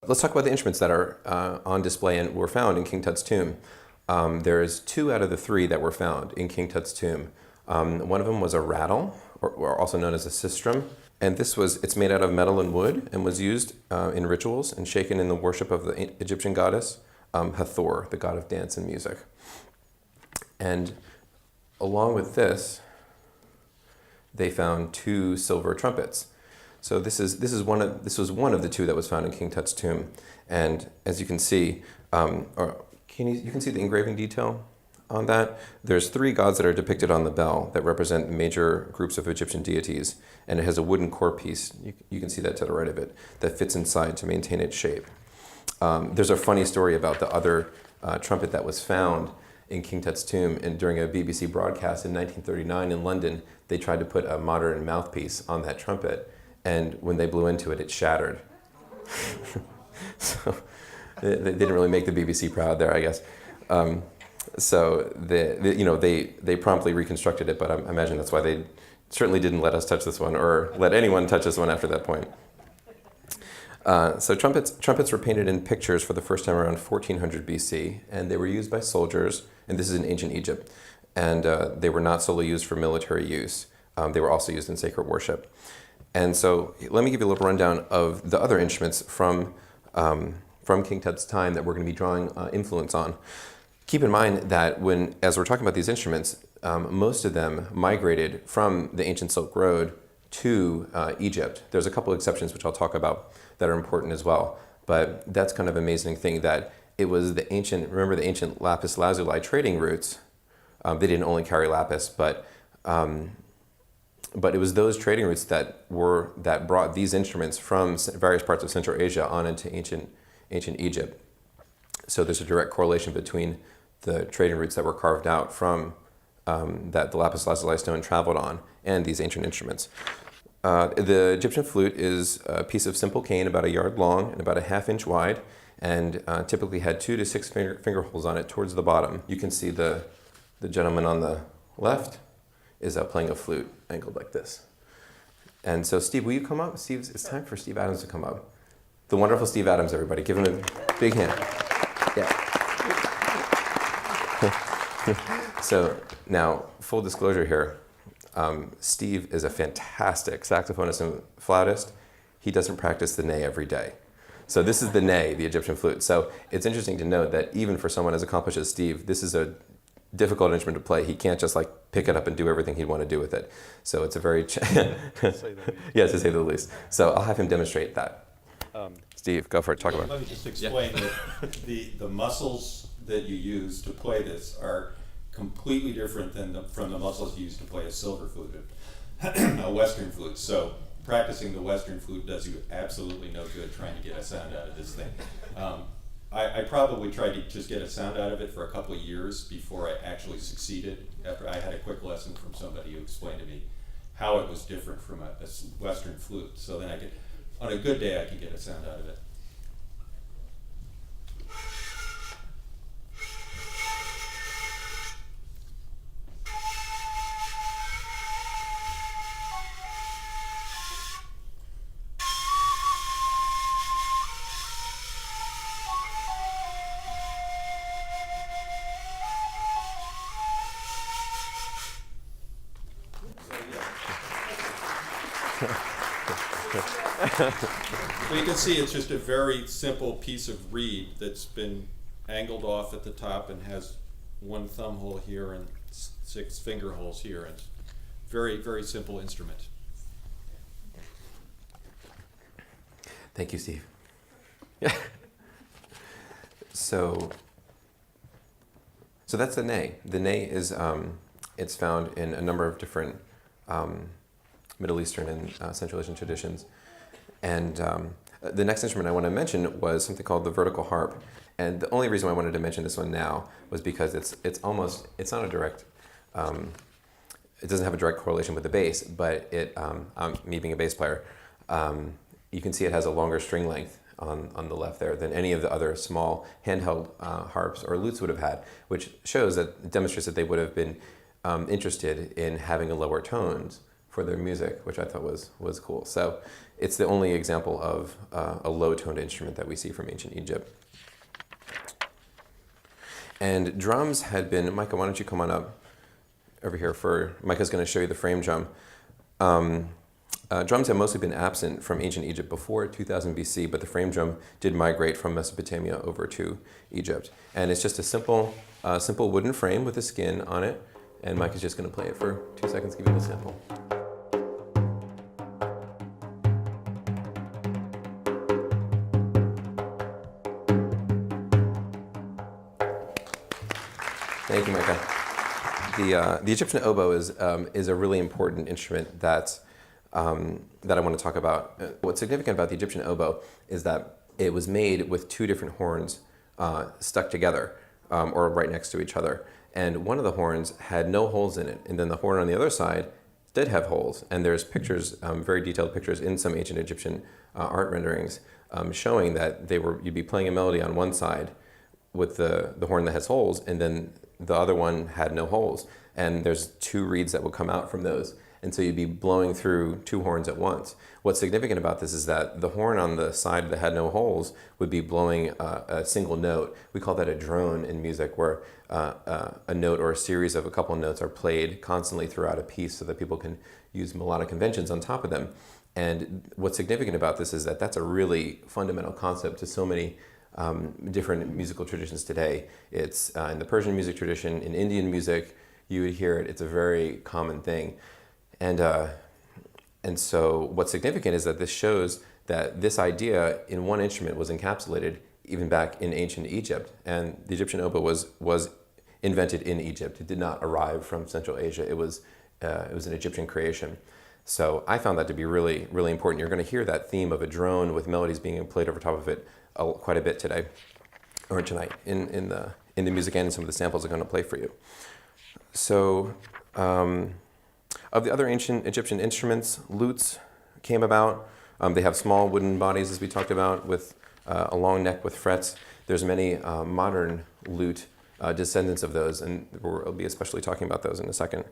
Let's talk about the instruments that are on display and were found in King Tut's tomb. There's 2 out of the 3 that were found in King Tut's tomb. One of them was a rattle, or also known as a sistrum. And it's made out of metal and wood and was used in rituals and shaken in the worship of the Egyptian goddess Hathor, the god of dance and music. And along with this, they found 2 silver trumpets. So this was one of the 2 that was found in King Tut's tomb. And as you can see, you can see the engraving detail on that. There's 3 gods that are depicted on the bell that represent major groups of Egyptian deities, and it has a wooden core piece, you can see that to the right of it, that fits inside to maintain its shape. There's a funny story about the other trumpet that was found in King Tut's tomb, and during a BBC broadcast in 1939 in London, they tried to put a modern mouthpiece on that trumpet, and when they blew into it, it shattered. So they didn't really make the BBC proud there, I guess. So they promptly reconstructed it, but I imagine that's why they certainly didn't let us touch this one or let anyone touch this one after that point. So trumpets were painted in pictures for the first time around 1400 BC, and they were used by soldiers, and this is in ancient Egypt, and they were not solely used for military use. They were also used in sacred worship. And so let me give you a little rundown of the other instruments from King Tut's time that we're going to be drawing influence on. Keep in mind that as we're talking about these instruments, most of them migrated from the ancient Silk Road to Egypt. There's a couple of exceptions which I'll talk about that are important as well. But that's kind of an amazing thing that it was remember the ancient Lapis Lazuli trading routes. They didn't only carry lapis, but it was those trading routes that brought these instruments from various parts of Central Asia on into ancient Egypt. So there's a direct correlation between the trading routes that were carved out from that the lapis lazuli stone traveled on and these ancient instruments. The Egyptian flute is a piece of simple cane about 1 yard long and about 1/2 inch wide, and typically had 2 to 6 finger holes on it towards the bottom. You can see the gentleman on the left is playing a flute angled like this. And so Steve, will you come up? It's time for Steve Adams to come up. The wonderful Steve Adams, everybody. Give him a big hand. Yeah. So now, full disclosure here, Steve is a fantastic saxophonist and flautist. He doesn't practice the ney every day. So this is the ney, the Egyptian flute. So it's interesting to note that even for someone as accomplished as Steve, this is a difficult instrument to play. He can't just pick it up and do everything he'd want to do with it. So it's a very, yeah, to say the least. So I'll have him demonstrate that. Steve, go for it. Talk about it. Let me just explain that the muscles that you use to play this are completely different from the muscles used to play a silver flute, a Western flute. So practicing the Western flute does you absolutely no good trying to get a sound out of this thing. I probably tried to just get a sound out of it for a couple of years before I actually succeeded, after I had a quick lesson from somebody who explained to me how it was different from a Western flute. So then on a good day, I could get a sound out of it. So you can see it's just a very simple piece of reed that's been angled off at the top and has 1 thumb hole here and 6 finger holes here. And it's very, very simple instrument. Thank you, Steve. Yeah. So that's the ney. The ney is it's found in a number of different Middle Eastern and Central Asian traditions. And the next instrument I want to mention was something called the vertical harp. And the only reason I wanted to mention this one now was because it's not a direct, it doesn't have a direct correlation with the bass, but me being a bass player, you can see it has a longer string length on the left there than any of the other small handheld harps or lutes would have had, which demonstrates that they would have been interested in having a lower tones for their music, which I thought was cool. So it's the only example of a low-toned instrument that we see from ancient Egypt. And drums had been, Micah, why don't you come on up over here Micah's going to show you the frame drum. Drums have mostly been absent from ancient Egypt before 2000 BC, but the frame drum did migrate from Mesopotamia over to Egypt. And it's just a simple wooden frame with a skin on it. And Mike is just going to play it for 2 seconds, give you the sample. Thank you, Micah. The Egyptian oboe is a really important instrument that I want to talk about. What's significant about the Egyptian oboe is that it was made with two different horns stuck together or right next to each other. And one of the horns had no holes in it, and then the horn on the other side did have holes. And there's pictures, very detailed pictures in some ancient Egyptian art renderings showing that you'd be playing a melody on one side with the horn that has holes, and then the other one had no holes. And there's two reeds that would come out from those. And so you'd be blowing through two horns at once. What's significant about this is that the horn on the side that had no holes would be blowing a single note. We call that a drone in music, where a note or a series of a couple of notes are played constantly throughout a piece so that people can use melodic conventions on top of them. And what's significant about this is that that's a really fundamental concept to so many different musical traditions today. It's in the Persian music tradition, in Indian music, you would hear it. It's a very common thing. And so what's significant is that this shows that this idea in one instrument was encapsulated even back in ancient Egypt. And the Egyptian oboe was invented in Egypt. It did not arrive from Central Asia. It was an Egyptian creation. So I found that to be really, really important. You're going to hear that theme of a drone with melodies being played over top of it quite a bit today, or tonight, in the music and some of the samples I'm going to play for you. So of the other ancient Egyptian instruments, lutes came about. They have small wooden bodies, as we talked about, with a long neck with frets. There's many modern lute descendants of those, and we'll be especially talking about those in a second.